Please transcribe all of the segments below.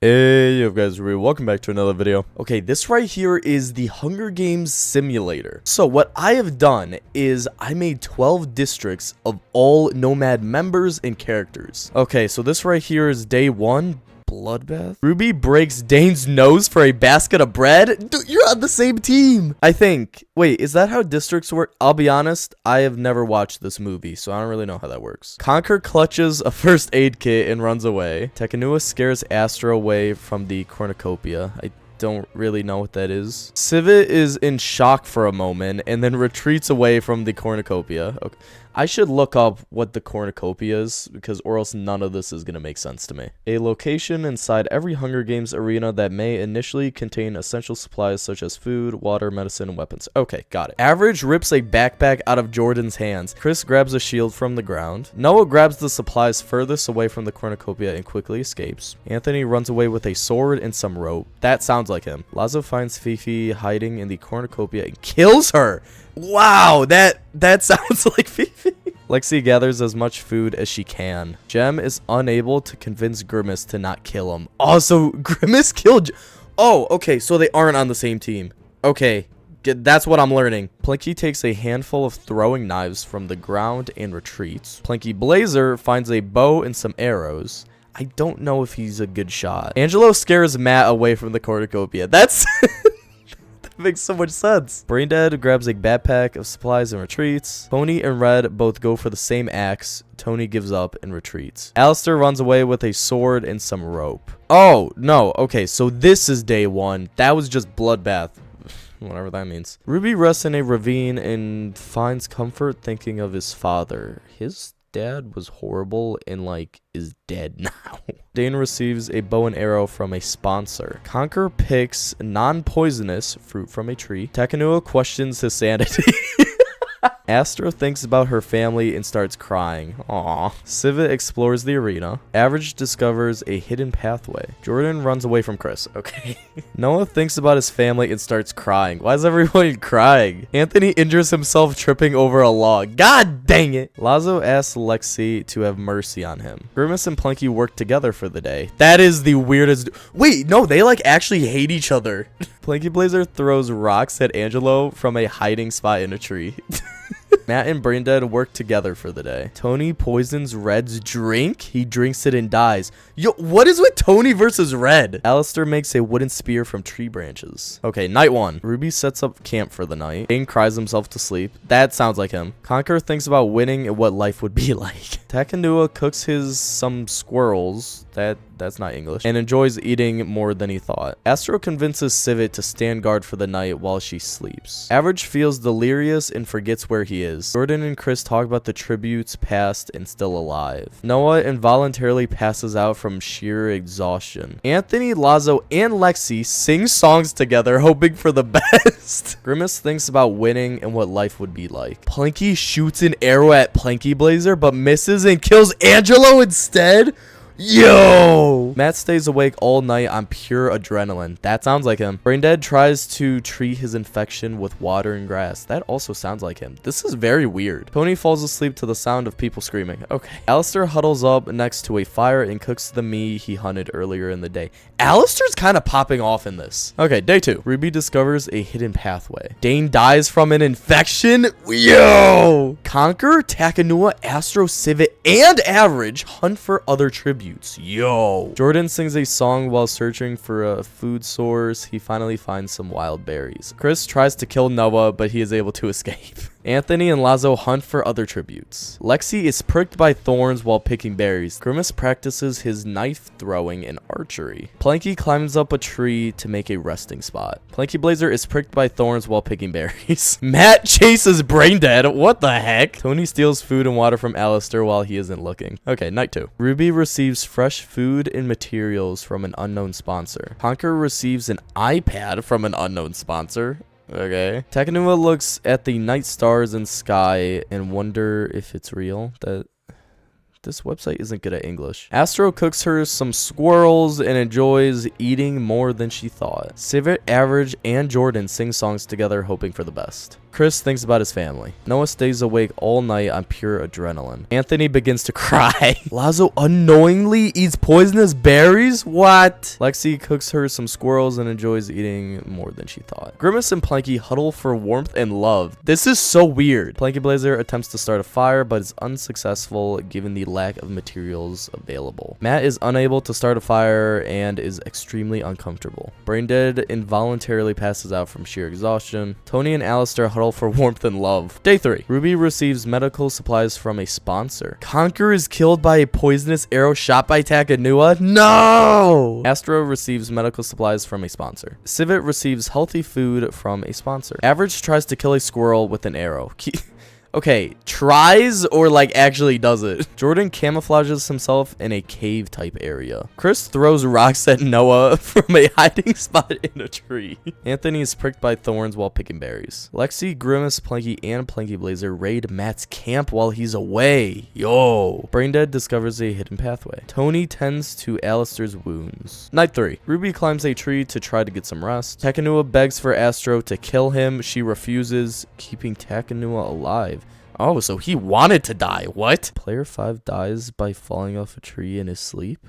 Hey up guys, welcome back to another video. Okay, this right here is the Hunger Games simulator. So what I have done is I made 12 districts of all Nomad members and characters. Okay, so this right here is day 1. Bloodbath. Ruby breaks Dane's nose for a basket of bread. Dude, you're on the same team. I think. Wait, is that how districts work? I'll be honest, I have never watched this movie, so I don't really know how that works. Conquer clutches a first aid kit and runs away. Tekanua scares Astra away from the cornucopia. I don't really know what that is. Civet is in shock for a moment and then retreats away from the cornucopia. Okay. I should look up what the cornucopia is, because or else none of this is going to make sense to me. A location inside every Hunger Games arena that may initially contain essential supplies such as food, water, medicine, and weapons. Okay, got it. Average rips a backpack out of Jordan's hands. Chris grabs a shield from the ground. Noah grabs the supplies furthest away from the cornucopia and quickly escapes. Anthony runs away with a sword and some rope. That sounds like him. Lazo finds Fifi hiding in the cornucopia and kills her. Wow, that sounds like Fifi. Lexi gathers as much food as she can. Jem is unable to convince Grimace to not kill him. Also, Grimace killed... Oh, okay, so they aren't on the same team. Okay, that's what I'm learning. Plinky takes a handful of throwing knives from the ground and retreats. Plinky Blazer finds a bow and some arrows. I don't know if he's a good shot. Angelo scares Matt away from the cornucopia. That's... Makes so much sense. Braindead grabs a backpack of supplies and retreats. Tony and Red both go for the same axe. Tony gives up and retreats. Alistair runs away with a sword and some rope. Oh, no. Okay, so this is day 1. That was just bloodbath. Whatever that means. Ruby rests in a ravine and finds comfort thinking of his father. His dad was horrible and like is dead now. Dane receives a bow and arrow from a sponsor. Conquer picks non-poisonous fruit from a tree. Tekanua questions his sanity. Astra thinks about her family and starts crying. Aww. Civet explores the arena. Average discovers a hidden pathway. Jordan runs away from Chris. Okay. Noah thinks about his family and starts crying. Why is everyone crying? Anthony injures himself tripping over a log. God dang it. Lazo asks Lexi to have mercy on him. Grimace and Plinky work together for the day. That is the weirdest... Wait, no, they like actually hate each other. Plinky Blazer throws rocks at Angelo from a hiding spot in a tree. Matt and Braindead work together for the day. Tony poisons Red's drink. He drinks it and dies. Yo, what is with Tony versus Red? Alistair makes a wooden spear from tree branches. Okay, night 1. Ruby sets up camp for the night. Dane cries himself to sleep. That sounds like him. Conquer thinks about winning and what life would be like. Takanua cooks some squirrels. That's not English. And enjoys eating more than he thought. Astro convinces Civet to stand guard for the night while she sleeps. Average feels delirious and forgets where he is. Jordan and Chris talk about the tributes past and still alive. Noah involuntarily passes out from sheer exhaustion. Anthony, Lazo, and Lexi sing songs together, hoping for the best. Grimace thinks about winning and what life would be like. Plinky shoots an arrow at Plinky Blazer, but misses and kills Angelo instead. Yo! Matt stays awake all night on pure adrenaline. That sounds like him. Braindead tries to treat his infection with water and grass. That also sounds like him. This is very weird. Tony falls asleep to the sound of people screaming. Okay. Alistair huddles up next to a fire and cooks the meat he hunted earlier in the day. Alistair's kind of popping off in this. Okay, day 2. Ruby discovers a hidden pathway. Dane dies from an infection. Yo! Conquer, Takanua, Astro, Civet, and Average hunt for other tributes. Yo. Jordan sings a song while searching for a food source. He finally finds some wild berries. Chris tries to kill Noah, but he is able to escape. Anthony and Lazo hunt for other tributes. Lexi is pricked by thorns while picking berries. Grimace practices his knife throwing and archery. Plinky climbs up a tree to make a resting spot. Plinky Blazer is pricked by thorns while picking berries. Matt chases Braindead. What the heck? Tony steals food and water from Alistair while he isn't looking. Okay, night 2. Ruby receives fresh food and materials from an unknown sponsor. Conquer receives an iPad from an unknown sponsor. Okay. Tekanua looks at the night stars and sky and wonder if it's real. This website isn't good at English. Astro cooks her some squirrels and enjoys eating more than she thought. Civet, Average, and Jordan sing songs together hoping for the best. Chris thinks about his family. Noah stays awake all night on pure adrenaline. Anthony begins to cry. Lazo unknowingly eats poisonous berries? What? Lexi cooks her some squirrels and enjoys eating more than she thought. Grimace and Planky huddle for warmth and love. This is so weird. Planky Blazer attempts to start a fire, but is unsuccessful given the lack of materials available. Matt is unable to start a fire and is extremely uncomfortable. Braindead involuntarily passes out from sheer exhaustion. Tony and Alistair huddle for warmth and love. Day 3. Ruby receives medical supplies from a sponsor. Conquer is killed by a poisonous arrow shot by Takanua. No! Astro receives medical supplies from a sponsor. Civet receives healthy food from a sponsor. Average tries to kill a squirrel with an arrow. Okay, tries or like actually does it. Jordan camouflages himself in a cave type area. Chris throws rocks at Noah from a hiding spot in a tree. Anthony is pricked by thorns while picking berries. Lexi, Grimace, Planky, and Planky Blazer raid Matt's camp while he's away. Yo. Braindead discovers a hidden pathway. Tony tends to Alistair's wounds. Night 3. Ruby climbs a tree to try to get some rest. Takanua begs for Astro to kill him. She refuses, keeping Takanua alive. Oh, so he wanted to die. What? Player 5 dies by falling off a tree in his sleep?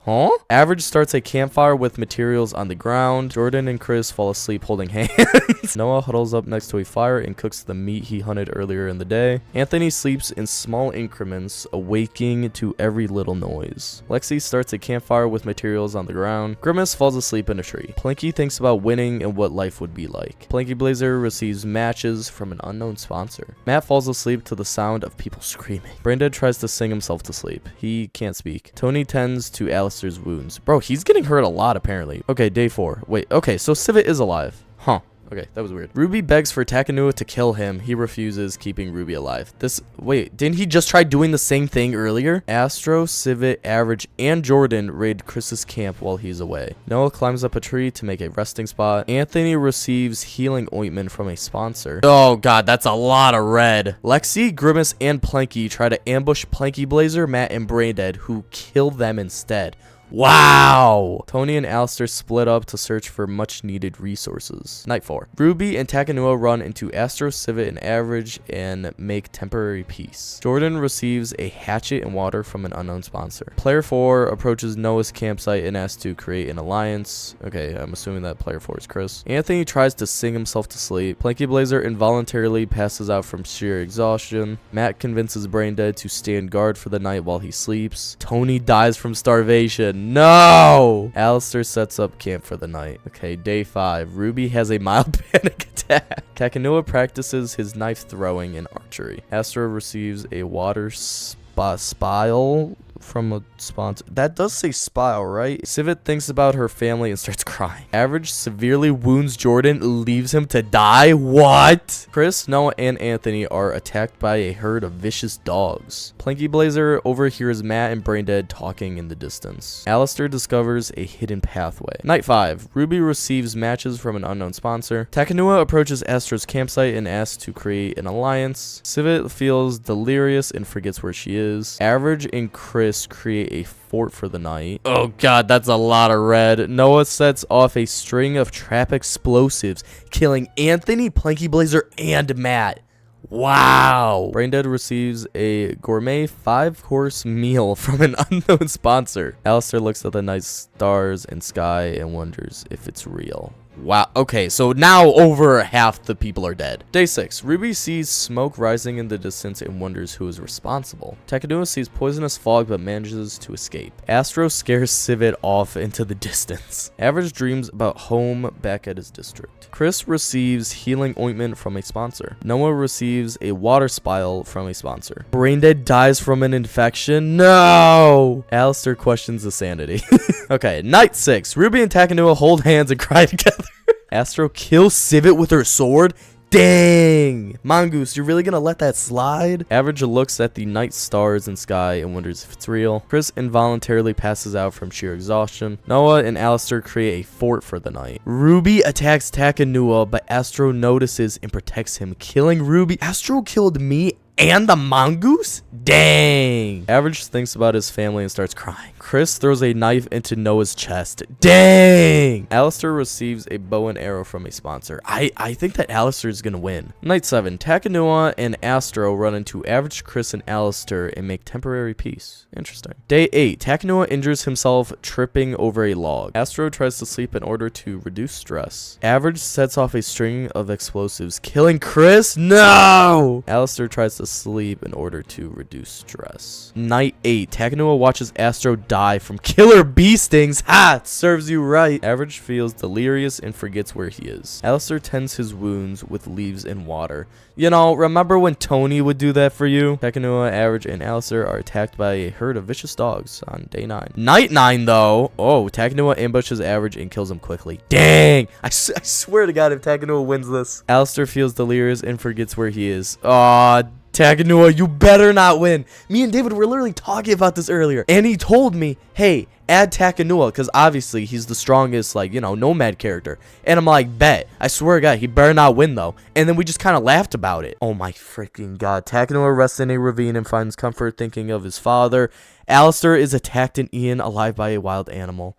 Huh? Average starts a campfire with materials on the ground. Jordan and Chris fall asleep holding hands. Noah huddles up next to a fire and cooks the meat he hunted earlier in the day. Anthony sleeps in small increments, awaking to every little noise. Lexi starts a campfire with materials on the ground. Grimace falls asleep in a tree. Planky thinks about winning and what life would be like. Planky Blazer receives matches from an unknown sponsor. Matt falls asleep to the sound of people screaming. Brandon tries to sing himself to sleep. He can't speak. Tony tends to Alice's wounds. Bro, he's getting hurt a lot apparently. Okay, day 4. Wait, okay, so Civet is alive. Huh. Okay, that was weird. Ruby begs for Takanua to kill him. He refuses, keeping Ruby alive. Wait, didn't he just try doing the same thing earlier? Astro, Civet, Average, and Jordan raid Chris's camp while he's away. Noah climbs up a tree to make a resting spot. Anthony receives healing ointment from a sponsor. Oh god, that's a lot of red. Lexi, Grimace, and Planky try to ambush Planky Blazer, Matt, and Braindead, who kill them instead. Wow! Tony and Alistair split up to search for much needed resources. Night 4. Ruby and Takanua run into Astro, Civet, and Average and make temporary peace. Jordan receives a hatchet and water from an unknown sponsor. Player 4 approaches Noah's campsite and asks to create an alliance. Okay, I'm assuming that player 4 is Chris. Anthony tries to sing himself to sleep. Planky Blazer involuntarily passes out from sheer exhaustion. Matt convinces Braindead to stand guard for the night while he sleeps. Tony dies from starvation. No! Alistair sets up camp for the night. Okay, day 5. Ruby has a mild panic attack. Takanua practices his knife throwing and archery. Astro receives a water spile from a sponsor. That does say spile, right? Civet thinks about her family and starts crying. Average severely wounds Jordan, leaves him to die. What? Chris, Noah, and Anthony are attacked by a herd of vicious dogs. Planky Blazer overhears Matt and Braindead talking in the distance. Alistair discovers a hidden pathway. Night 5. Ruby receives matches from an unknown sponsor. Takanua approaches Astro's campsite and asks to create an alliance. Civet feels delirious and forgets where she is. Average and Chris create a fort for the night. Oh god, that's a lot of red. Noah sets off a string of trap explosives, killing Anthony, Planky Blazer, and Matt. Wow. Braindead receives a gourmet 5-course meal from an unknown sponsor. Alistair looks at the night stars and sky and wonders if it's real. Wow. Okay, so now over half the people are dead. Day 6. Ruby sees smoke rising in the distance and wonders who is responsible. Takanua sees poisonous fog but manages to escape. Astro scares Civet off into the distance. Average dreams about home back at his district. Chris receives healing ointment from a sponsor. Noah receives a water spile from a sponsor. Braindead dies from an infection. No! Alistair questions the sanity. Okay, night 6. Ruby and Takanua hold hands and cry together. Astro kills Civet with her sword. Dang! Mongoose, you're really gonna let that slide? Average looks at the night stars and sky and wonders if it's real. Chris involuntarily passes out from sheer exhaustion. Noah and Alistair create a fort for the night. Ruby attacks Takanua, but Astro notices and protects him, killing Ruby. Astro killed me And the mongoose? Dang. Average thinks about his family and starts crying. Chris throws a knife into Noah's chest. Dang. Alistair receives a bow and arrow from a sponsor. I think that Alistair is gonna win. Night 7. Takanua and Astro run into Average, Chris, and Alistair and make temporary peace. Interesting. Day 8. Takanua injures himself tripping over a log. Astro tries to sleep in order to reduce stress. Average sets off a string of explosives, killing Chris. No! Alistair tries to sleep in order to reduce stress. Night 8. Takanua watches Astro die from killer bee stings. Ha! Serves you right. Average feels delirious and forgets where he is. Alistair tends his wounds with leaves and water. You know, remember when Tony would do that for you? Takanua, Average, and Alistair are attacked by a herd of vicious dogs on day 9. Night 9, though. Oh, Takanua ambushes Average and kills him quickly. Dang! I swear to God, if Takanua wins this. Alistair feels delirious and forgets where he is. Aw, Takanua, you better not win. Me and David were literally talking about this earlier. And he told me, hey, add Takanua, because obviously he's the strongest, like, you know, Nomad character. And I'm like, bet. I swear to God, he better not win, though. And then we just kind of laughed about it. Oh my freaking God. Takanua rests in a ravine and finds comfort thinking of his father. Alistair is attacked and eaten alive by a wild animal.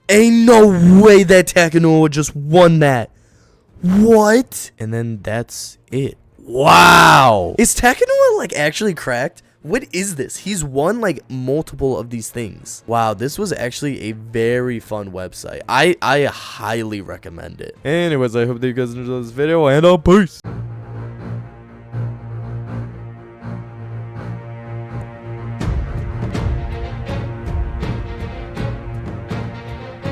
Ain't no way that Takanua just won that. What? And then that's it. Wow. Is Takanua, like, actually cracked? What is this? He's won, like, multiple of these things. Wow, this was actually a very fun website. I highly recommend it. Anyways, I hope that you guys enjoyed this video, and peace.